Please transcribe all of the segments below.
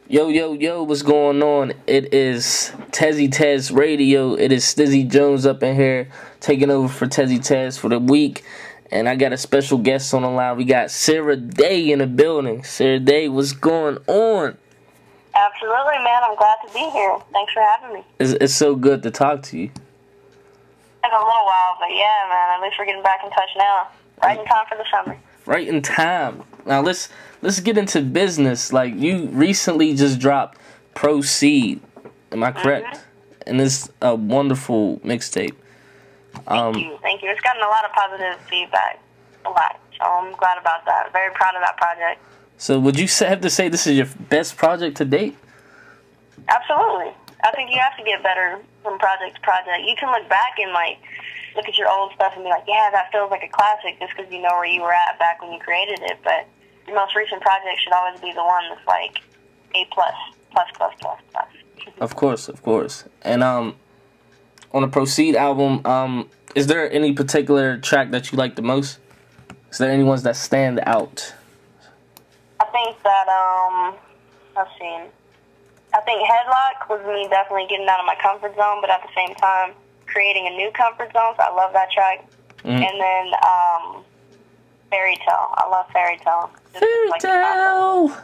Yo, yo, yo, what's going on? It is Tezy Tez Radio. It is Stizzy Jones up in here, taking over for Tezy Tez for the week. And I got a special guest on the line. We got Saridae in the building. Saridae, what's going on? Absolutely, man. I'm glad to be here. Thanks for having me. It's so good to talk to you. It's been a little while, but yeah, man. At least we're getting back in touch now. Right in time for the summer. Right in time. Now let's get into business. Like, you recently just dropped Proceed. Am I correct? Mm-hmm. And it's a wonderful mixtape. Thank you. It's gotten a lot of positive feedback. A lot. So I'm glad about that. Very proud of that project. So would you have to say this is your best project to date? Absolutely. I think you have to get better from project to project. You can look back and, look at your old stuff and be like, yeah, that feels like a classic just because you know where you were at back when you created it. But your most recent project should always be the one that's like A+, plus. Of course. And on the Proceed album, is there any particular track that you like the most? Is there any ones that stand out? I think that, let's see. I think Headlock was me definitely getting out of my comfort zone, but at the same time, creating a new comfort zone, so I love that track. And then Fairy Tale. I love Fairy Tale. Fairy Tale!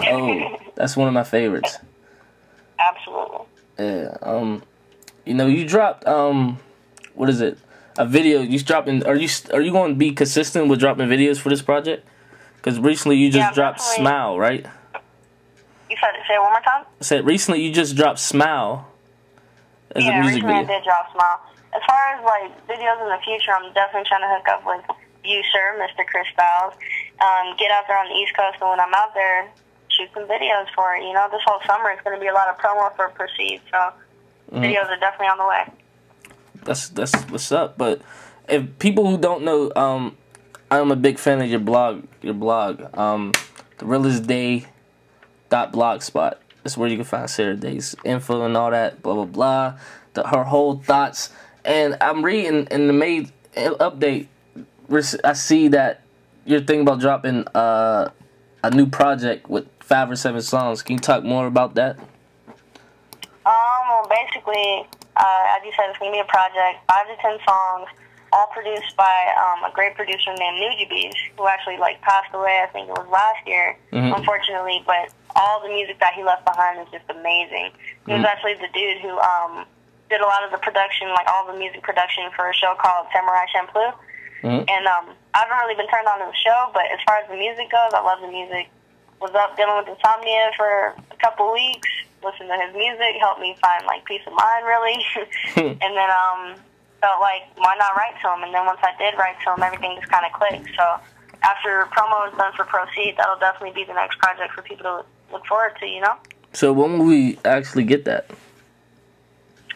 Oh, that's one of my favorites. Absolutely. Yeah. You dropped what is it? A video. You dropping? Are you going to be consistent with dropping videos for this project? Because recently you just dropped Smile, right? You said it. Say it one more time. I said recently you just dropped Smile. As a music recently video. I did drop Smile. As far as videos in the future, I'm definitely trying to hook up with you, sir, Mr. Kris-Style. Get out there on the East Coast, and when I'm out there, shoot some videos for it. You know, this whole summer it's going to be a lot of promo for Proceed, so videos are definitely on the way. That's what's up. But if people who don't know, I'm a big fan of your blog. TheRealestDay.blogspot. That's where you can find Saridae's info and all that, blah, blah, blah. Her whole thoughts. And I'm reading in the May update, I see that you're thinking about dropping a new project with 5 or 7 songs. Can you talk more about that? Well, basically, as you said, it's going to be a project, 5 to 10 songs, all produced by a great producer named Nujabes, who actually passed away, I think it was last year, unfortunately, but all the music that he left behind is just amazing. He was actually the dude who did a lot of the production, all the music production for a show called Samurai Champloo. And I haven't really been turned on to the show, but as far as the music goes, I love the music. Was up dealing with insomnia for a couple weeks, listened to his music, helped me find peace of mind, really. And then felt like, why not write to him? And then once I did write to him, everything just kind of clicked. So after promo is done for Proceed, that'll definitely be the next project for people to look forward to, you know? So when will we actually get that?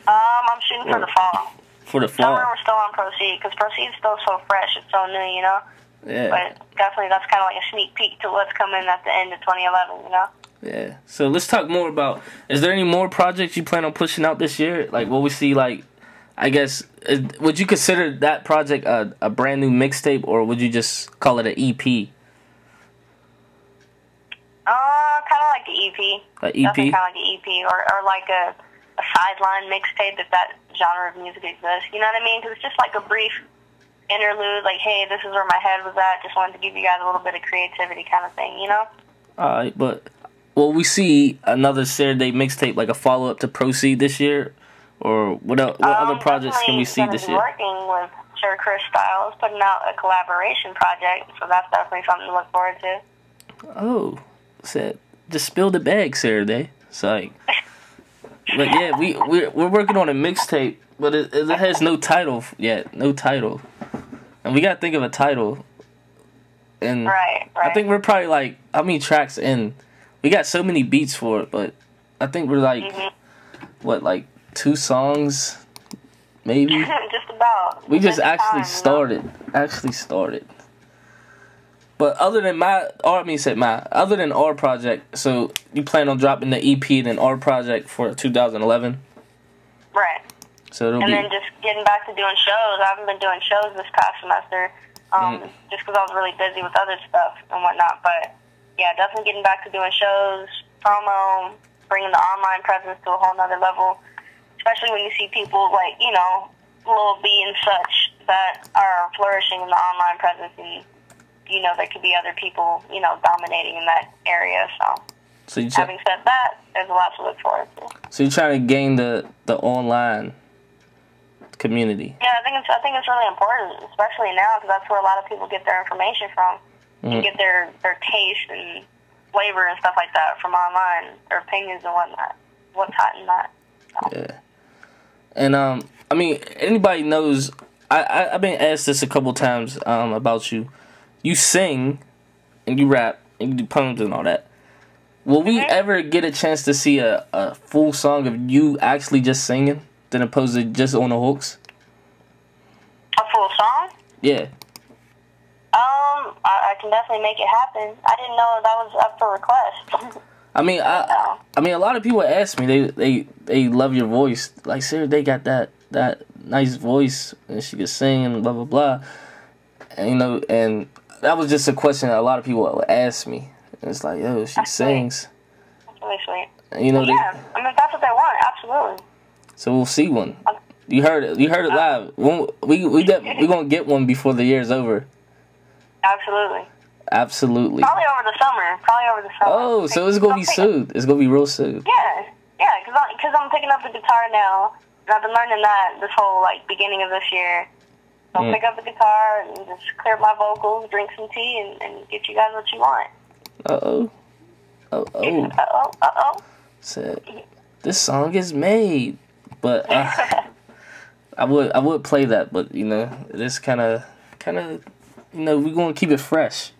I'm shooting for the fall. For the fall? Summer, we're still on Proceed, because Proceed's still so fresh. It's so new, you know? Yeah. But definitely that's kind of like a sneak peek to what's coming at the end of 2011, you know? Yeah. So let's talk more about, is there any more projects you plan on pushing out this year? Will we see, I guess, would you consider that project a brand new mixtape, or would you just call it an EP? Kind of like the EP. An EP? Definitely kind of like an EP, or like a sideline mixtape if that genre of music exists. You know what I mean? Because it's just like a brief interlude, hey, this is where my head was at. Just wanted to give you guys a little bit of creativity kind of thing, you know? Alright, but will we see another Saridae mixtape, like a follow-up to Proceed this year? Or what other projects can we see this year? Working with Sir Kris-Style is putting out a collaboration project, so that's definitely something to look forward to. Oh, said just spill the bag, Saridae. It's but yeah, we're working on a mixtape, but it has no title yet, no title, and we gotta think of a title. And right. I think we're probably how many tracks in? We got so many beats for it, but I think we're 2 songs, maybe. Just about. We just actually started. But other than other than our project, so you plan on dropping the EP and then our project for 2011? Right. So then just getting back to doing shows. I haven't been doing shows this past semester, just because I was really busy with other stuff and whatnot. But yeah, definitely getting back to doing shows, promo, bringing the online presence to a whole nother level, especially when you see people like, you know, Lil B and such that are flourishing in the online presence, and, you know, there could be other people, you know, dominating in that area. So having said that, there's a lot to look forward to. So you're trying to gain the online community. Yeah, I think it's really important, especially now, because that's where a lot of people get their information from, and get their taste and flavor and stuff like that from online, their opinions and whatnot, what's hot and not. So. Yeah. And, I mean, anybody knows, I've been asked this a couple times about you. You sing, and you rap, and you do poems and all that. Will we ever get a chance to see a full song of you actually just singing, than opposed to just on the hooks? A full song? Yeah. I can definitely make it happen. I didn't know that was up for request. I mean, I mean, a lot of people ask me. They love your voice. Like, Saridae got that nice voice, and she could sing and blah blah blah. And, you know, and that was just a question that a lot of people would ask me. And it's like, yo, she sings. That's really sweet. And, you know, yeah, I mean, that's what they want. Absolutely. So we'll see one. You heard it. You heard it live. We gonna get one before the year's over. Absolutely. Absolutely. Probably over the summer. Oh, so it's gonna be soon. It's gonna be real soon. Yeah, because I'm picking up the guitar now, and I've been learning that this whole like beginning of this year. So I'll pick up the guitar and just clear my vocals, drink some tea, and get you guys what you want. Said this song is made, but I would play that, but you know, it is kind of you know, we're gonna keep it fresh.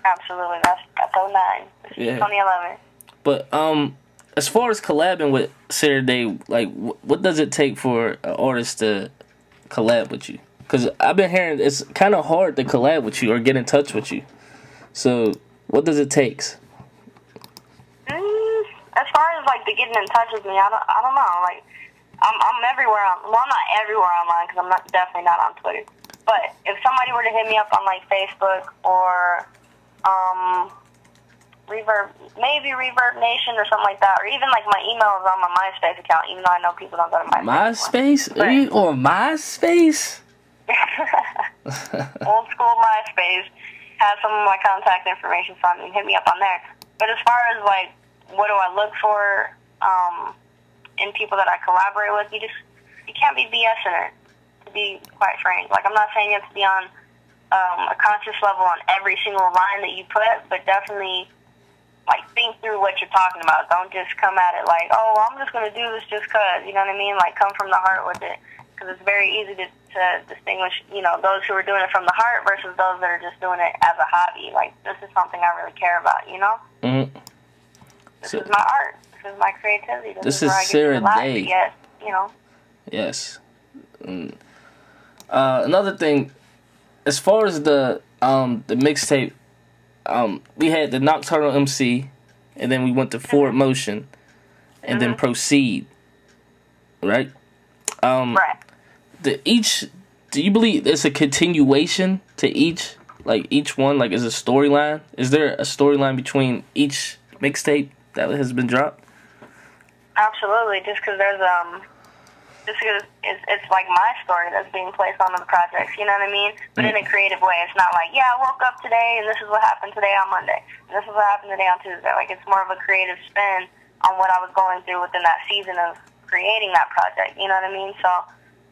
Absolutely, that's 09. This is 2011. But as far as collabing with Saridae, like what does it take for an artist to collab with you? Because I've been hearing it's kind of hard to collab with you or get in touch with you. So what does it take? As far as like the getting in touch with me, I don't know. Like I'm everywhere. I'm not everywhere online because I'm definitely not on Twitter. But if somebody were to hit me up on like Facebook or Reverb Nation or something like that, or even like my email is on my MySpace account, even though I know people don't go to MySpace. MySpace? Are you on MySpace? Old school MySpace has some of my contact information from me. Hit me up on there. But as far as like what do I look for in people that I collaborate with, you can't be BSing it, to be quite frank. Like, I'm not saying you have to be on a conscious level on every single line that you put, but definitely like think through what you're talking about. Don't just come at it like, oh, I'm just going to do this just because, you know what I mean? Like, come from the heart with it, because it's very easy to distinguish, you know, those who are doing it from the heart versus those that are just doing it as a hobby. Like, this is something I really care about, you know? This is my art. This is my creativity. This is where I get to relax, yet, you know? Yes. Another thing, as far as the mixtape, we had the Nocturnal MC, and then we went to Forward Motion, and then Proceed, right? Right. Do you believe there's a continuation to each? Like, each one, like, is a storyline? Is there a storyline between each mixtape that has been dropped? Absolutely, just because there's just because it's like my story that's being placed on the projects, you know what I mean? But in a creative way. It's not like, yeah, I woke up today and this is what happened today on Monday, and this is what happened today on Tuesday. Like, it's more of a creative spin on what I was going through within that season of creating that project, you know what I mean? So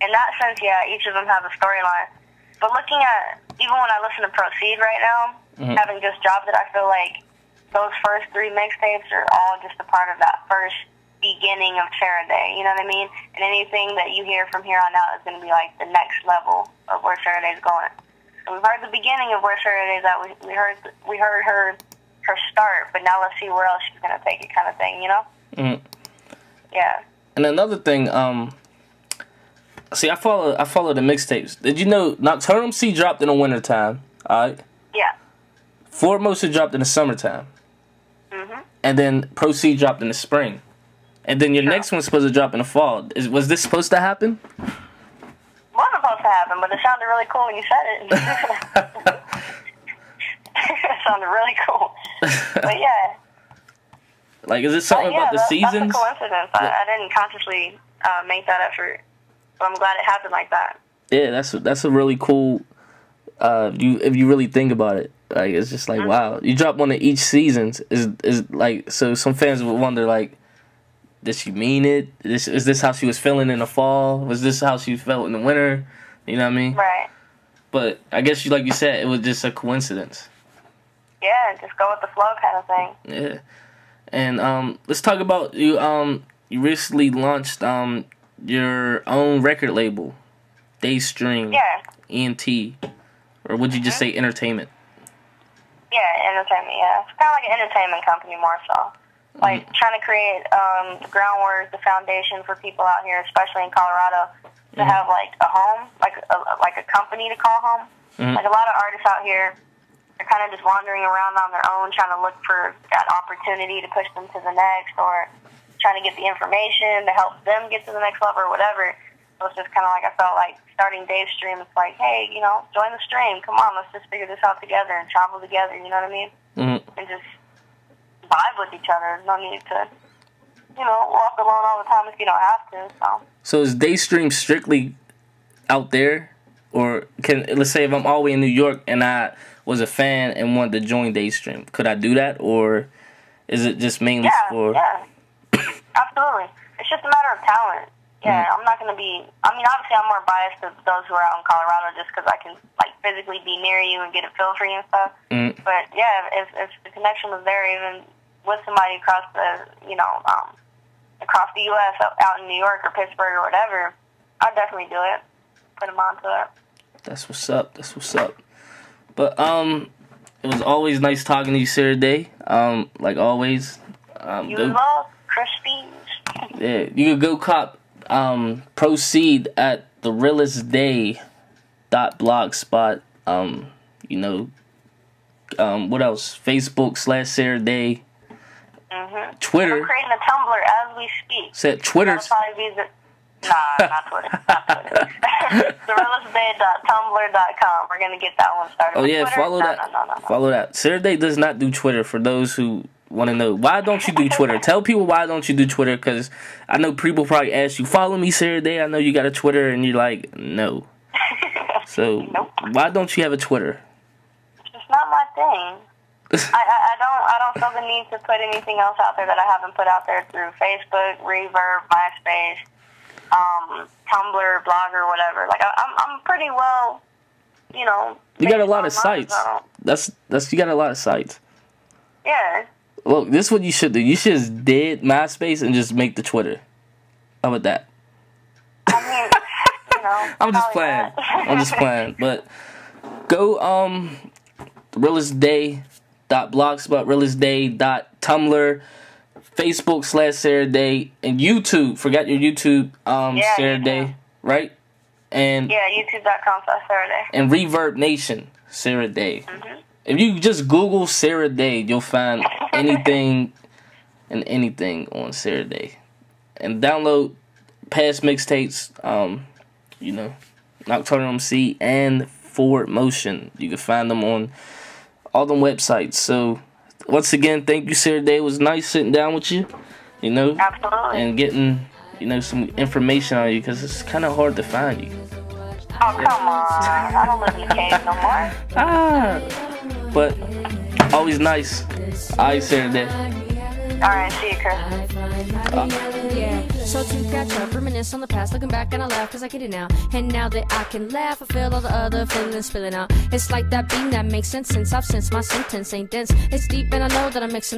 in that sense, yeah, each of them have a storyline. But looking at, even when I listen to Proceed right now, having just dropped it, I feel like those first 3 mixtapes are all just a part of that first beginning of Saridae, you know what I mean? And anything that you hear from here on out is going to be like the next level of where Saridae's going. So we've heard the beginning of where Saridae's at. We heard her start, but now let's see where else she's going to take it, kind of thing, you know? Yeah. And another thing, see, I follow the mixtapes. Did you know Nocturnal MC dropped in the wintertime? Alright? Yeah. Forward Motion dropped in the summertime. And then Proceed dropped in the spring. And then your next one's supposed to drop in the fall. Was this supposed to happen? Wasn't supposed to happen, but it sounded really cool when you said it. It sounded really cool. But yeah. Like, is it something about the seasons? That's a coincidence. I didn't consciously make that effort, but I'm glad it happened like that. Yeah, that's a really cool. If you really think about it, like, it's just like, wow, you drop one of each seasons is like, so some fans would wonder, like, did she mean it? Is this how she was feeling in the fall? Was this how she felt in the winter? You know what I mean? Right. But I guess like you said, it was just a coincidence. Yeah, just go with the flow kind of thing. Yeah. And let's talk about you. You recently launched your own record label, Daystream. Yeah. ENT, or would you just say entertainment? Yeah, entertainment. Yeah, it's kind of like an entertainment company more so. Like trying to create the groundwork, the foundation for people out here, especially in Colorado, to have like a home, like a company to call home. Like a lot of artists out here, they're kind of just wandering around on their own, trying to look for that opportunity to push them to the next, or trying to get the information to help them get to the next level or whatever. So it's just kind of like, I felt like starting Daystream, it's like, hey, you know, join the stream. Come on, let's just figure this out together and travel together, you know what I mean? And just vibe with each other. There's no need to, you know, walk alone all the time if you don't have to. So is Daystream strictly out there? Or let's say if I'm all the way in New York and I was a fan and wanted to join Daystream, could I do that? Or is it just mainly for... Yeah, absolutely. It's just a matter of talent. Yeah, I'm not going to be... I mean, obviously I'm more biased to those who are out in Colorado just because I can, like, physically be near you and get a feel for you and stuff. But, yeah, if the connection was there, even with somebody across the, you know, across the U.S., out in New York or Pittsburgh or whatever, I'd definitely do it. Put them onto it. That's what's up. That's what's up. But, it was always nice talking to you, Saridae. Like always. You love Crispy. Yeah, you could go cop Proceed at therealestday.blogspot. You know, what else? Facebook/Saridae. Twitter. I'm creating a Tumblr as we speak. Said Twitter's. Nah, not Twitter. Not Twitter. therealestday.tumblr.com. We're gonna get that one started. Oh yeah, Twitter? follow that. No. Follow that. Saridae does not do Twitter. For those who want to know, why don't you do Twitter? Tell people why don't you do Twitter, because I know people probably ask you, follow me, Saridae. I know you got a Twitter, and you're like, no. So why don't you have a Twitter? It's just not my thing. I don't feel the need to put anything else out there that I haven't put out there through Facebook, Reverb, MySpace, Tumblr, Blogger, whatever. Like I'm pretty well, you know. You got a lot of sites. That's you got a lot of sites. Yeah. Look, this is what you should do. You should just dead MySpace and just make the Twitter. How about that? I mean, you know. I'm just playing. I'm just playing. But go realestday.blogspot, realestday.tumblr, Facebook/Saridae, and YouTube. Forgot your YouTube, Saridae, right? And yeah, youtube.com/Saridae. And Reverb Nation, Saridae. If you just Google Saridae, you'll find anything and anything on Saridae. And download past mixtapes, you know, Nocturnal MC and Forward Motion. You can find them on all them websites. So once again, thank you, Saridae. It was nice sitting down with you, you know. Absolutely. And getting, you know, some information on you, because it's kind of hard to find you. Oh, come on. I don't live in the cave no more. But always nice. Alright, Saridae. Alright, see you, Chris. So to catch up, reminisce on the past, looking back and I laugh cause I get it now. And now that I can laugh, I feel all the other feelings spilling out. It's like that being that makes sense since I've sensed my sentence ain't dense. It's deep and I know that I'm mixing the